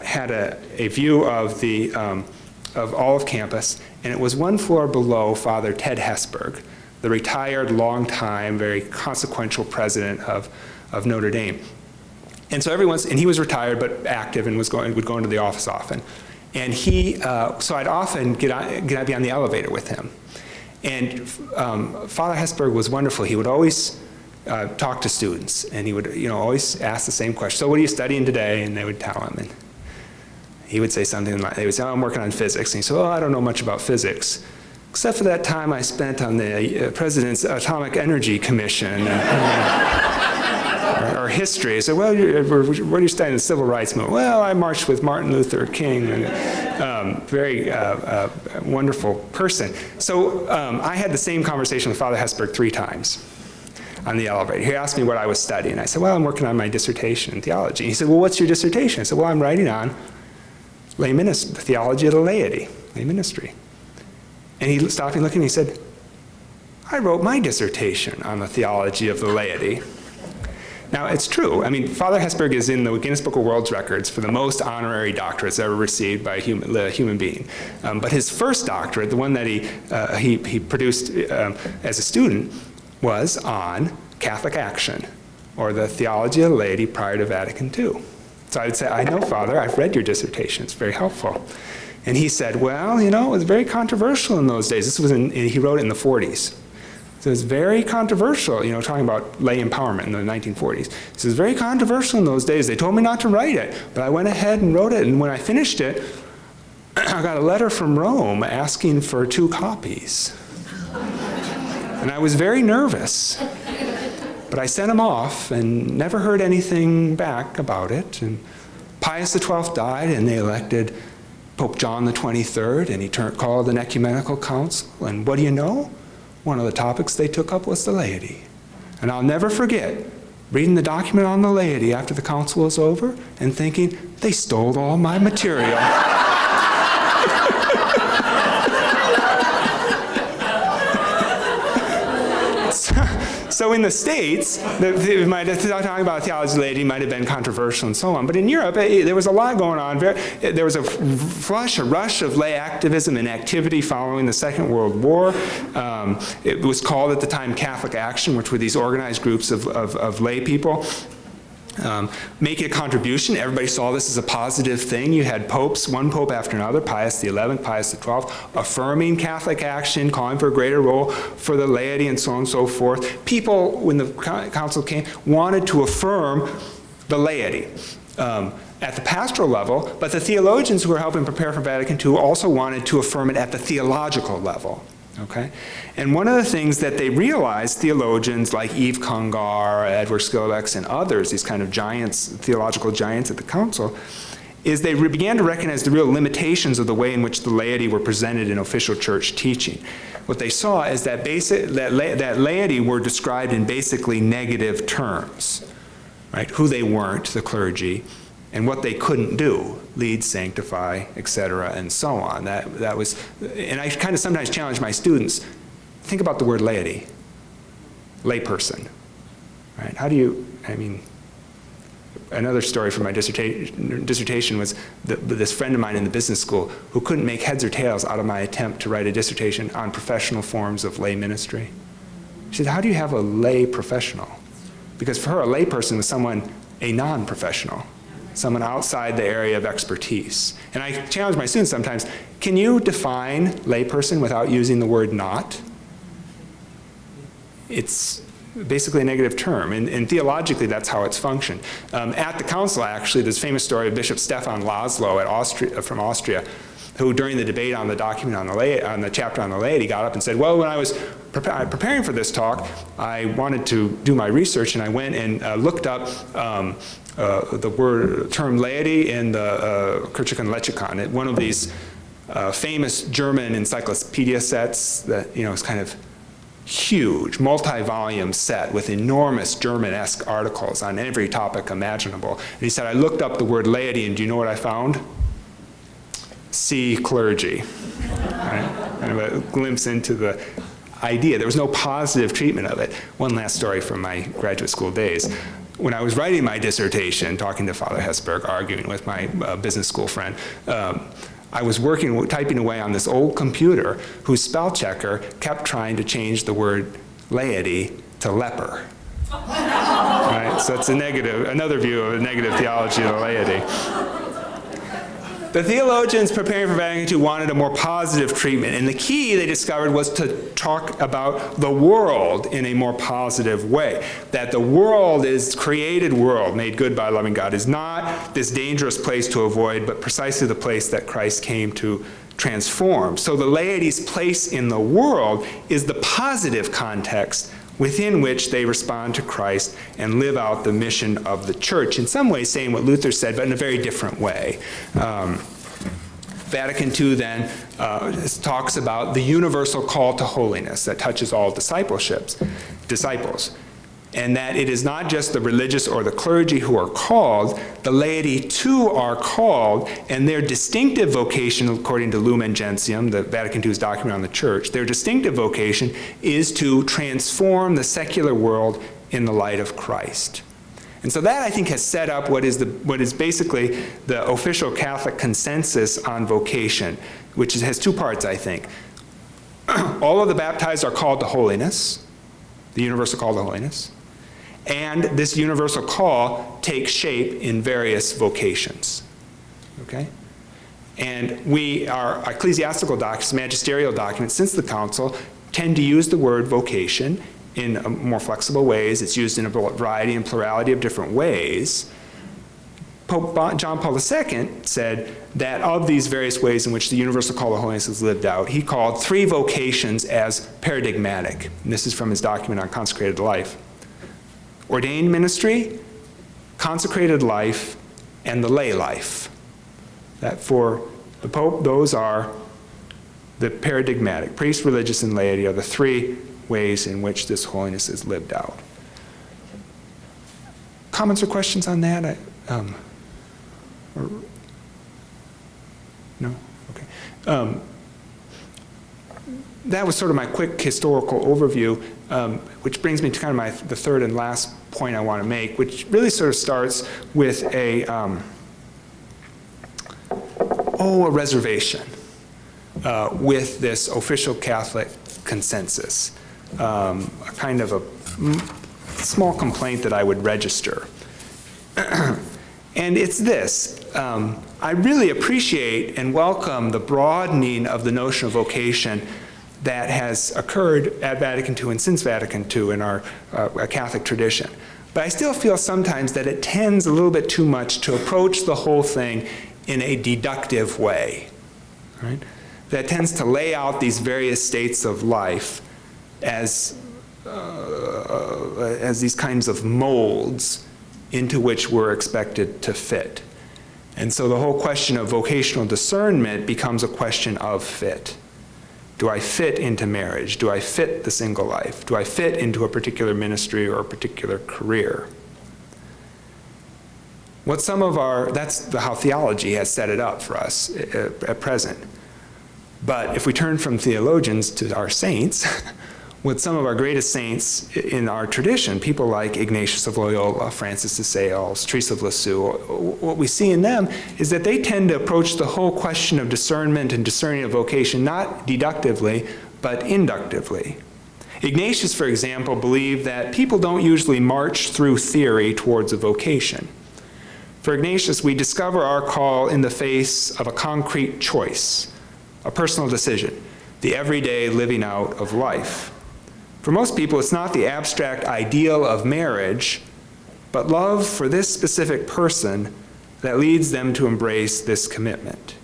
had a view of of all of campus, and it was one floor below Father Ted Hesburgh, the retired, long-time, very consequential president of Notre Dame. And so he was retired but active and would go into the office often. And so I'd often be on the elevator with him. And Father Hesburgh was wonderful. He would always talk to students, and he would always ask the same question. So what are you studying today? And they would tell him. And he would say something like, they would say, oh, I'm working on physics. And he said, oh, I don't know much about physics, except for that time I spent on the President's Atomic Energy Commission. Or history. I said, well, what are you studying in the civil rights movement? Well, I marched with Martin Luther King. Very wonderful person. So I had the same conversation with Father Hesburgh 3 times on the elevator. He asked me what I was studying. I said, well, I'm working on my dissertation in theology. He said, well, what's your dissertation? I said, well, I'm writing on lay ministry, the theology of the laity, lay ministry. And he stopped and looked at me and he said, I wrote my dissertation on the theology of the laity. Now, it's true. I mean, Father Hesburgh is in the Guinness Book of World Records for the most honorary doctorates ever received by a human being. But his first doctorate, the one that he produced as a student, was on Catholic action, or the theology of the laity prior to Vatican II. So I would say, I know, Father, I've read your dissertation. It's very helpful. And he said, well, you know, it was very controversial in those days. This was he wrote it in the 40s. So it's very controversial, you know, talking about lay empowerment in the 1940s. He says, it's very controversial in those days. They told me not to write it, but I went ahead and wrote it. And when I finished it, I got a letter from Rome asking for 2 copies. And I was very nervous. But I sent them off and never heard anything back about it. And Pius XII died, and they elected Pope John the 23rd, and he called an ecumenical council. And what do you know? One of the topics they took up was the laity. And I'll never forget reading the document on the laity after the council was over and thinking, they stole all my material. So in the States, talking about theology of the laity might have been controversial and so on. But in Europe, there was a lot going on. There was a rush of lay activism and activity following the Second World War. It was called at the time Catholic Action, which were these organized groups of lay people. Making a contribution. Everybody saw this as a positive thing. You had popes, one pope after another, Pius XI, Pius XII, affirming Catholic action, calling for a greater role for the laity, and so on and so forth. People, when the council came, wanted to affirm the laity at the pastoral level, but the theologians who were helping prepare for Vatican II also wanted to affirm it at the theological level. Okay? And one of the things that they realized, theologians like Yves Congar, Edward Schillebeeckx, and others, these kind of giants, theological giants at the council, is they began to recognize the real limitations of the way in which the laity were presented in official church teaching. What they saw is that laity were described in basically negative terms, right? Who they weren't, the clergy, and what they couldn't do, lead, sanctify, etc., and so on. That was, and I kind of sometimes challenge my students, think about the word laity, layperson, right? How do you, I mean, another story from my dissertation was this friend of mine in the business school who couldn't make heads or tails out of my attempt to write a dissertation on professional forms of lay ministry. She said, how do you have a lay professional? Because for her, a layperson was someone, a non-professional, someone outside the area of expertise. And I challenge my students sometimes, can you define layperson without using the word not? It's basically a negative term, and theologically that's how it's functioned. At the council, actually, there's a famous story of Bishop Stefan Laszlo from Austria, who during the debate on the document on the chapter on the laity got up and said, well, when I was preparing for this talk, I wanted to do my research, and I went and looked up the term laity in the Kirchhoff Lexikon, one of these famous German encyclopedia sets that, you know, is kind of huge, multi-volume set with enormous German-esque articles on every topic imaginable. And he said, I looked up the word laity, and do you know what I found? See clergy. Right? Kind of a glimpse into the idea. There was no positive treatment of it. One last story from my graduate school days. When I was writing my dissertation, talking to Father Hesburgh, arguing with my business school friend, I was typing away on this old computer whose spell checker kept trying to change the word laity to leper. Right? So it's another view of a negative theology of the laity. The theologians preparing for Vatican II wanted a more positive treatment, and the key they discovered was to talk about the world in a more positive way. That the world is created world, made good by a loving God, is not this dangerous place to avoid, but precisely the place that Christ came to transform. So the laity's place in the world is the positive context within which they respond to Christ and live out the mission of the church. In some ways saying what Luther said, but in a very different way. Vatican II then talks about the universal call to holiness that touches all disciples. and that it is not just the religious or the clergy who are called, the laity too are called, and their distinctive vocation, according to Lumen Gentium, the Vatican II's document on the church, their distinctive vocation is to transform the secular world in the light of Christ. And so that, I think, has set up what is basically the official Catholic consensus on vocation, which has two parts, I think. All of the baptized are called to holiness, the universal call to holiness, and this universal call takes shape in various vocations, okay? And our ecclesiastical documents, magisterial documents since the council, tend to use the word vocation in more flexible ways. It's used in a variety and plurality of different ways. Pope John Paul II said that of these various ways in which the universal call to holiness is lived out, he called 3 vocations as paradigmatic. And this is from his document on consecrated life. Ordained ministry, consecrated life, and the lay life. That for the Pope, those are the paradigmatic. Priest, religious, and laity are the 3 ways in which this holiness is lived out. Comments or questions on that? No? Okay. That was sort of my quick historical overview, which brings me to kind of the third and last point I want to make, which really sort of starts with a reservation with this official Catholic consensus. A kind of a small complaint that I would register. And it's this. I really appreciate and welcome the broadening of the notion of vocation that has occurred at Vatican II and since Vatican II in our Catholic tradition. But I still feel sometimes that it tends a little bit too much to approach the whole thing in a deductive way, right? That tends to lay out these various states of life as these kinds of molds into which we're expected to fit. And so the whole question of vocational discernment becomes a question of fit. Do I fit into marriage? Do I fit the single life? Do I fit into a particular ministry or a particular career? That's how theology has set it up for us at present. But if we turn from theologians to our saints, with some of our greatest saints in our tradition, people like Ignatius of Loyola, Francis de Sales, Teresa of Lisieux, what we see in them is that they tend to approach the whole question of discernment and discerning of vocation not deductively, but inductively. Ignatius, for example, believed that people don't usually march through theory towards a vocation. For Ignatius, we discover our call in the face of a concrete choice, a personal decision, the everyday living out of life. For most people, it's not the abstract ideal of marriage, but love for this specific person that leads them to embrace this commitment.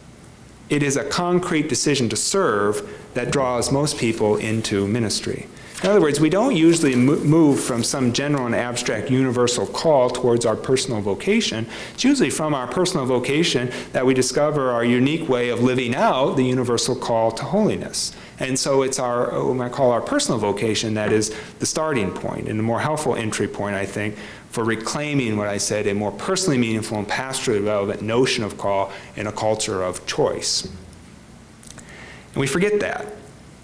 It is a concrete decision to serve that draws most people into ministry. In other words, we don't usually move from some general and abstract universal call towards our personal vocation. It's usually from our personal vocation that we discover our unique way of living out the universal call to holiness. And so it's what I call our personal vocation that is the starting point and the more helpful entry point, I think, for reclaiming what I said, a more personally meaningful and pastorally relevant notion of call in a culture of choice. And we forget that.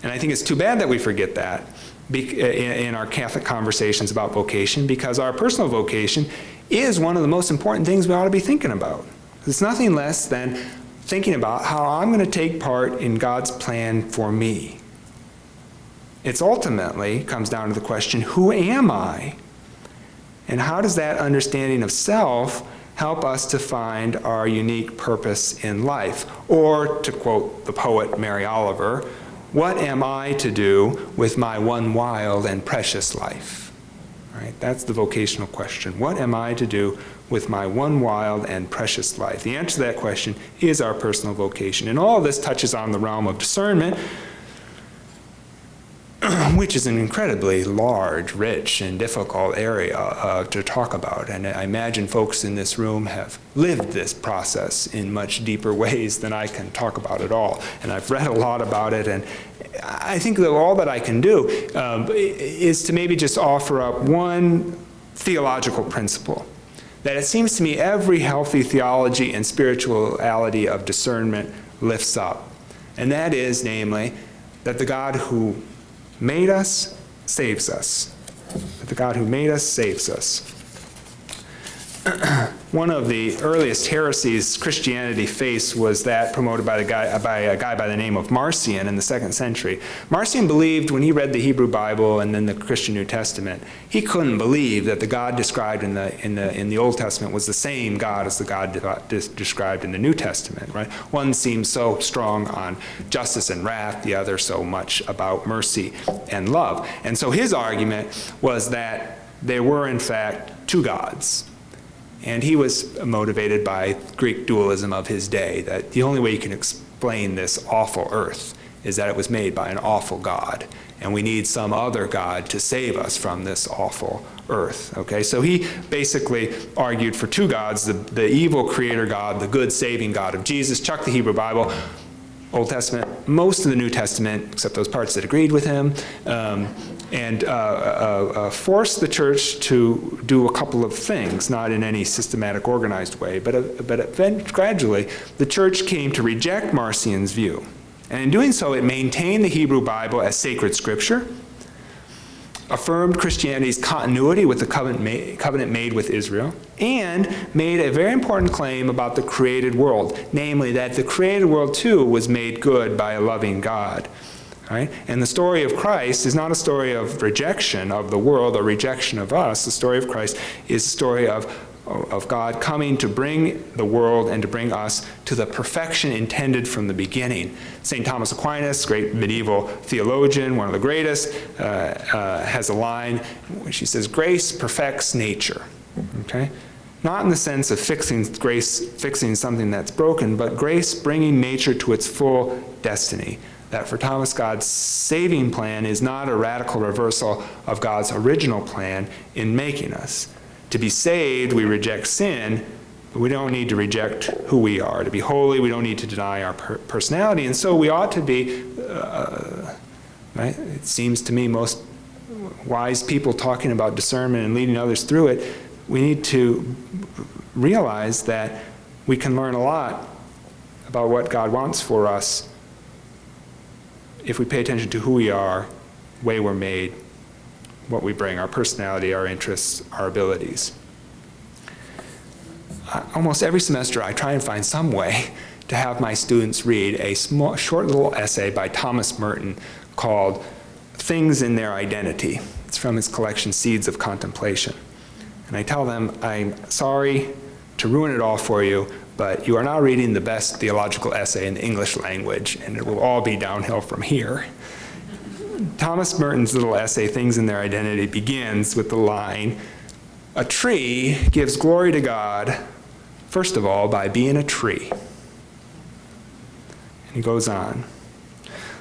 And I think it's too bad that we forget that in our Catholic conversations about vocation, because our personal vocation is one of the most important things we ought to be thinking about. It's nothing less than thinking about how I'm going to take part in God's plan for me. It's ultimately comes down to the question, who am I? And how does that understanding of self help us to find our unique purpose in life? Or, to quote the poet Mary Oliver, what am I to do with my one wild and precious life? Right? That's the vocational question. What am I to do with my one wild and precious life? The answer to that question is our personal vocation. And all of this touches on the realm of discernment, which is an incredibly large, rich, and difficult area to talk about. And I imagine folks in this room have lived this process in much deeper ways than I can talk about at all. And I've read a lot about it, and I think that all that I can do is to maybe just offer up one theological principle that it seems to me every healthy theology and spirituality of discernment lifts up. And that is, namely, that the God who made us saves us. That the God who made us saves us. One of the earliest heresies Christianity faced was that promoted by a guy by the name of Marcion in the 2nd century. Marcion believed, when he read the Hebrew Bible and then the Christian New Testament, he couldn't believe that the God described in the Old Testament was the same God as the God described in the New Testament. Right? One seems so strong on justice and wrath, the other so much about mercy and love. And so his argument was that there were, in fact, two gods. And he was motivated by Greek dualism of his day, that the only way you can explain this awful earth is that it was made by an awful God, and we need some other God to save us from this awful earth. Okay, so he basically argued for two gods, the evil creator God, the good saving God of Jesus. Chuck the Hebrew Bible, Old Testament, most of the New Testament, except those parts that agreed with him, and forced the church to do a couple of things, not in any systematic, organized way, but gradually the church came to reject Marcion's view. And in doing so, it maintained the Hebrew Bible as sacred scripture, affirmed Christianity's continuity with the covenant made with Israel, and made a very important claim about the created world, namely that the created world too was made good by a loving God. Right? And the story of Christ is not a story of rejection of the world or rejection of us. The story of Christ is a story of God coming to bring the world and to bring us to the perfection intended from the beginning. St. Thomas Aquinas, great medieval theologian, one of the greatest, has a line where she says, "Grace perfects nature." Okay? Not in the sense of fixing something that's broken, but grace bringing nature to its full destiny. That for Thomas, God's saving plan is not a radical reversal of God's original plan in making us. To be saved, we reject sin, but we don't need to reject who we are. To be holy, we don't need to deny our personality. And so we ought to be, right? It seems to me most wise people talking about discernment and leading others through it, we need to realize that we can learn a lot about what God wants for us if we pay attention to who we are, the way we're made, what we bring, our personality, our interests, our abilities. Almost every semester I try and find some way to have my students read a short little essay by Thomas Merton called Things in Their Identity. It's from his collection Seeds of Contemplation. And I tell them, I'm sorry to ruin it all for you, but you are now reading the best theological essay in the English language, and it will all be downhill from here. Thomas Merton's little essay, Things in Their Identity, begins with the line, "A tree gives glory to God, first of all, by being a tree." And he goes on.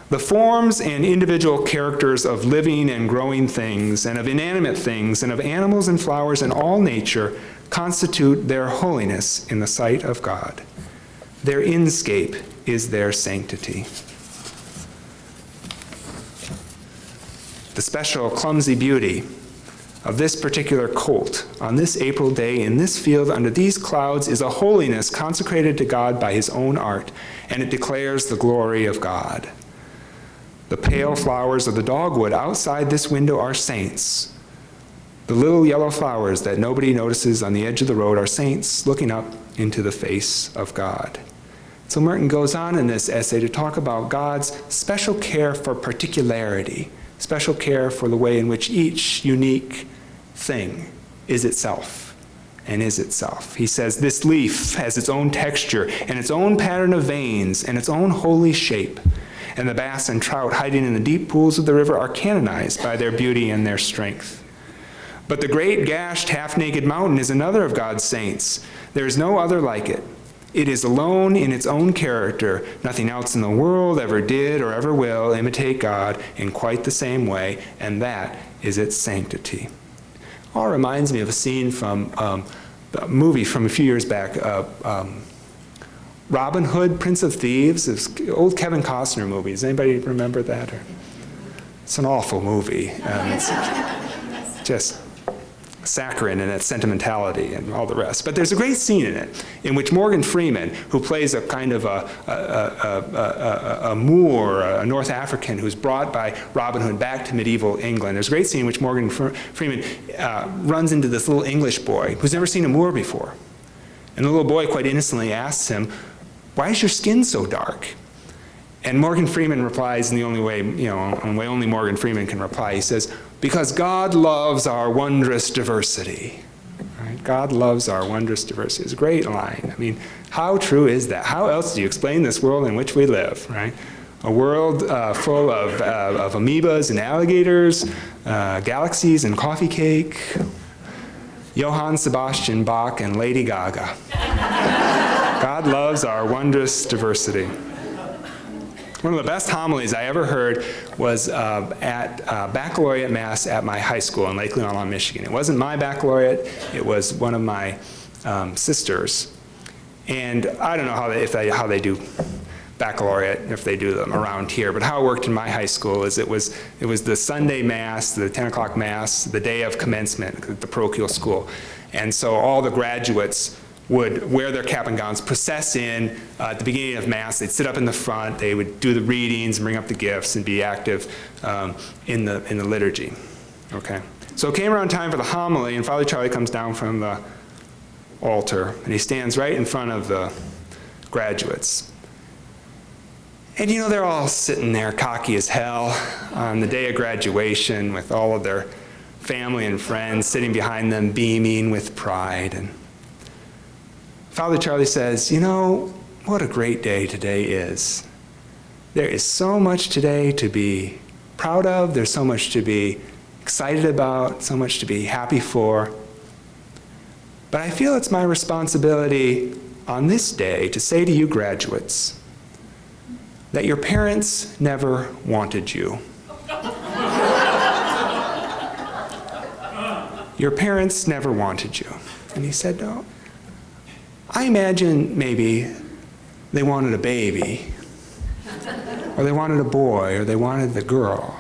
"The forms and individual characters of living and growing things, and of inanimate things, and of animals and flowers and all nature constitute their holiness in the sight of God. Their inscape is their sanctity." The special clumsy beauty of this particular colt on this April day in this field under these clouds is a holiness consecrated to God by his own art, and it declares the glory of God. The pale flowers of the dogwood outside this window are saints. The little yellow flowers that nobody notices on the edge of the road are saints looking up into the face of God. So Merton goes on in this essay to talk about God's special care for particularity, special care for the way in which each unique thing is itself and is itself. He says, "This leaf has its own texture and its own pattern of veins and its own holy shape. And the bass and trout hiding in the deep pools of the river are canonized by their beauty and their strength. But the great gashed half-naked mountain is another of God's saints. There is no other like it. It is alone in its own character. Nothing else in the world ever did or ever will imitate God in quite the same way, and that is its sanctity. All reminds me of a scene from a movie from a few years back, Robin Hood, Prince of Thieves, this old Kevin Costner movie. Does anybody remember that? It's an awful movie. It's just saccharine in its sentimentality and all the rest. But there's a great scene in it in which Morgan Freeman, who plays a kind of a Moor, a North African who's brought by Robin Hood back to medieval England. There's a great scene in which Morgan Freeman runs into this little English boy who's never seen a Moor before. And the little boy quite innocently asks him, "Why is your skin so dark?" And Morgan Freeman replies in the only way, only Morgan Freeman can reply. He says, "Because God loves our wondrous diversity." Right? God loves our wondrous diversity. It's a great line. I mean, how true is that? How else do you explain this world in which we live, right? A world full of amoebas and alligators, galaxies and coffee cake, Johann Sebastian Bach and Lady Gaga. God loves our wondrous diversity. One of the best homilies I ever heard was at baccalaureate mass at my high school in Lake Leon, Michigan. It wasn't my baccalaureate, it was one of my sisters. And I don't know how they do baccalaureate, if they do them around here, but how it worked in my high school is it was the Sunday mass, the 10 o'clock mass, the day of commencement at the parochial school. And so all the graduates would wear their cap and gowns, process in at the beginning of Mass. They'd sit up in the front. They would do the readings, bring up the gifts, and be active in the liturgy. Okay. So it came around time for the homily, and Father Charlie comes down from the altar, and he stands right in front of the graduates. And they're all sitting there cocky as hell on the day of graduation with all of their family and friends sitting behind them, beaming with pride. And Father Charlie says, what a great day today is. There is so much today to be proud of. There's so much to be excited about, so much to be happy for. But I feel it's my responsibility on this day to say to you graduates that your parents never wanted you. Your parents never wanted you. And he said, no. I imagine maybe they wanted a baby, or they wanted a boy, or they wanted the girl.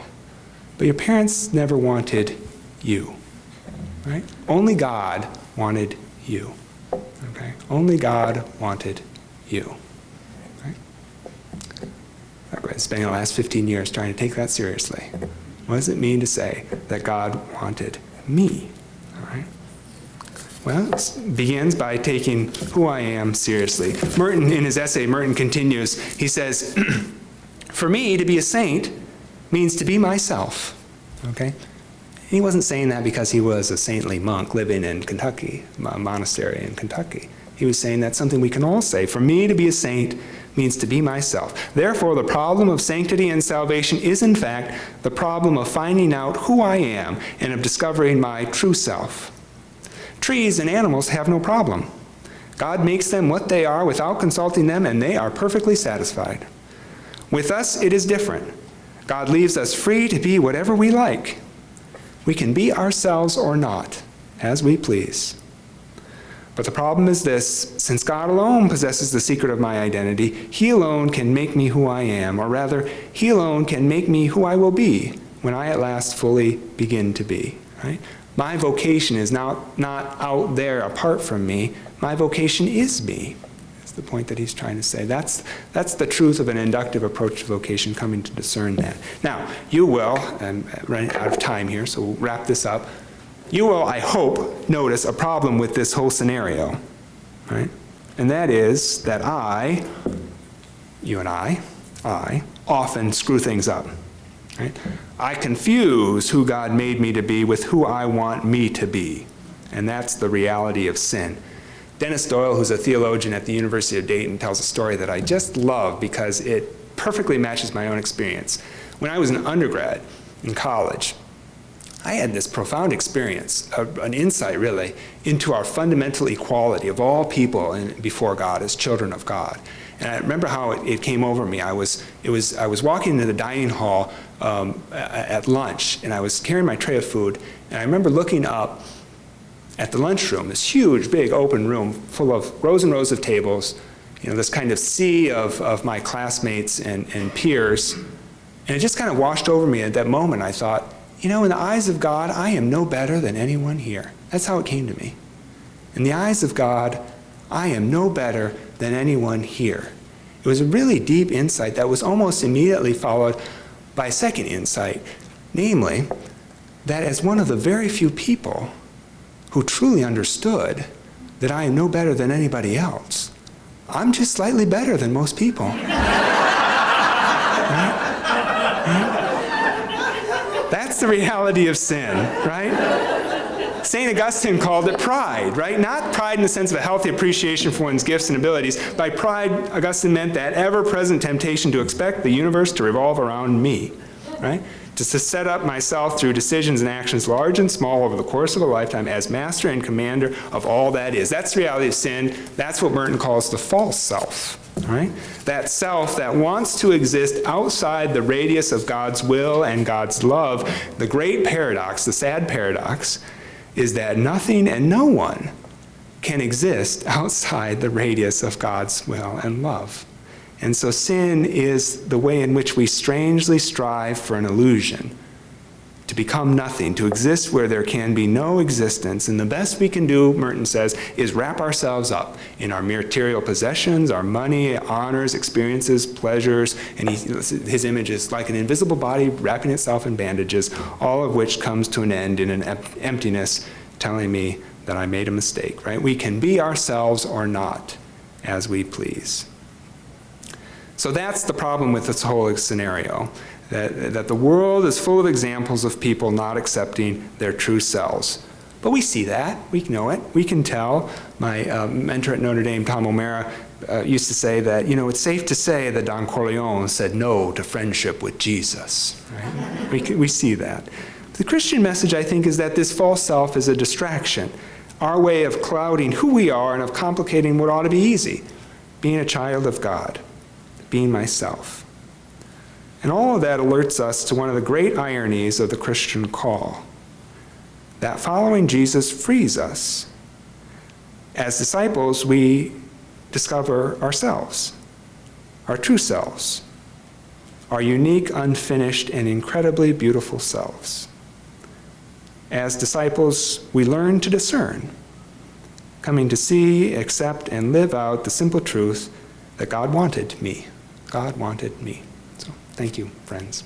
But your parents never wanted you, right? Only God wanted you, okay? Only God wanted you, right? I've been spending the last 15 years trying to take that seriously. What does it mean to say that God wanted me, all right? Well, it begins by taking who I am seriously. Merton, in his essay, Merton continues, he says, for me, to be a saint means to be myself, okay? He wasn't saying that because he was a saintly monk living in Kentucky, a monastery in Kentucky. He was saying that's something we can all say. For me, to be a saint means to be myself. Therefore, the problem of sanctity and salvation is, in fact, the problem of finding out who I am and of discovering my true self. Trees and animals have no problem. God makes them what they are without consulting them, and they are perfectly satisfied. With us, it is different. God leaves us free to be whatever we like. We can be ourselves or not, as we please. But the problem is this: since God alone possesses the secret of my identity, He alone can make me who I am, or rather, He alone can make me who I will be when I at last fully begin to be, right? My vocation is not out there apart from me. My vocation is me. That's the point that he's trying to say. That's the truth of an inductive approach to vocation, coming to discern that. Now, you will, I'm running out of time here, so we'll wrap this up. You will, I hope, notice a problem with this whole scenario, right? And that is that you and I often screw things up. Right? I confuse who God made me to be with who I want me to be. And that's the reality of sin. Dennis Doyle, who's a theologian at the University of Dayton, tells a story that I just love because it perfectly matches my own experience. When I was an undergrad in college, I had this profound experience, an insight really, into our fundamental equality of all people before God as children of God. And I remember how it came over me. I was walking into the dining hall at lunch, and I was carrying my tray of food, and I remember looking up at the lunchroom, this huge, big, open room full of rows and rows of tables, this kind of sea of my classmates and peers. And it just kind of washed over me at that moment. I thought, in the eyes of God, I am no better than anyone here. That's how it came to me. In the eyes of God, I am no better than anyone here. It was a really deep insight that was almost immediately followed by a second insight, namely, that as one of the very few people who truly understood that I am no better than anybody else, I'm just slightly better than most people. Right? That's the reality of sin, right? St. Augustine called it pride, right? Not pride in the sense of a healthy appreciation for one's gifts and abilities. By pride, Augustine meant that ever-present temptation to expect the universe to revolve around me, right? Just to set up myself through decisions and actions large and small over the course of a lifetime as master and commander of all that is. That's the reality of sin. That's what Merton calls the false self, right? That self that wants to exist outside the radius of God's will and God's love. The great paradox, the sad paradox, is that nothing and no one can exist outside the radius of God's will and love. And so sin is the way in which we strangely strive for an illusion, to become nothing, to exist where there can be no existence. And the best we can do, Merton says, is wrap ourselves up in our material possessions, our money, honors, experiences, pleasures. And his image is like an invisible body wrapping itself in bandages, all of which comes to an end in an emptiness telling me that I made a mistake, right? We can be ourselves or not as we please. So that's the problem with this whole scenario, that the world is full of examples of people not accepting their true selves. But we see that. We know it. We can tell. My mentor at Notre Dame, Tom O'Mara, used to say that, it's safe to say that Don Corleone said no to friendship with Jesus. Right? We see that. The Christian message, I think, is that this false self is a distraction, our way of clouding who we are and of complicating what ought to be easy, being a child of God. Being myself. And all of that alerts us to one of the great ironies of the Christian call, that following Jesus frees us. As disciples, we discover ourselves, our true selves, our unique, unfinished, and incredibly beautiful selves. As disciples, we learn to discern, coming to see, accept, and live out the simple truth that God wanted me. God wanted me. So, thank you, friends.